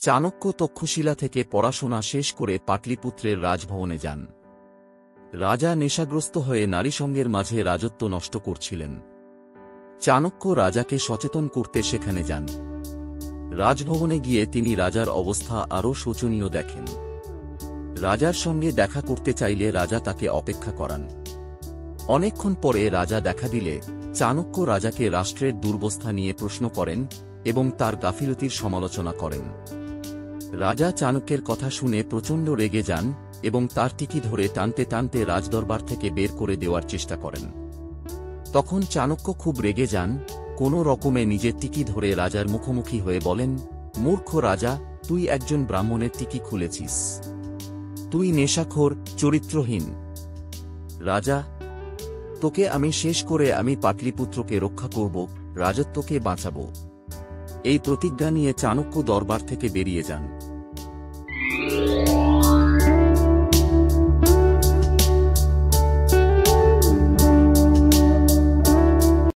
চাণক্য তক্ষশিলা থেকে পড়াশোনা শেষ করে পাটলিপুত্রের রাজভবনে যান। রাজা নেশাগ্রস্ত হয়ে নারীসঙ্গের মাঝে রাজত্ব নষ্ট করছিলেন। চাণক্য রাজাকে সচেতন করতে সেখানে যান। রাজভবনে গিয়ে তিনি রাজার অবস্থা আরও শোচনীয় দেখেন। রাজার সঙ্গে দেখা করতে চাইলে রাজা তাকে অপেক্ষা করান। অনেকক্ষণ পরে রাজা দেখা দিলে চাণক্য রাজাকে রাষ্ট্রের দুরবস্থা নিয়ে প্রশ্ন করেন এবং তার গাফিলতির সমালোচনা করেন। রাজা চাণক্যের কথা শুনে প্রচণ্ড রেগে যান এবং তার টিকি ধরে টানতে টানতে রাজদরবার থেকে বের করে দেওয়ার চেষ্টা করেন। তখন চাণক্য খুব রেগে যান, কোনো রকমে নিজের টিকি ধরে রাজার মুখোমুখি হয়ে বলেন, মূর্খ রাজা, তুই একজন ব্রাহ্মণের টিকি খুলেছিস। তুই নেশাখোর, চরিত্রহীন। রাজা, তোকে আমি শেষ করে আমি পাটলিপুত্রকে রক্ষা করব, রাজত্বকে বাঁচাব। এই প্রতিজ্ঞা নিয়ে চাণক্য দরবার থেকে বেরিয়ে যান।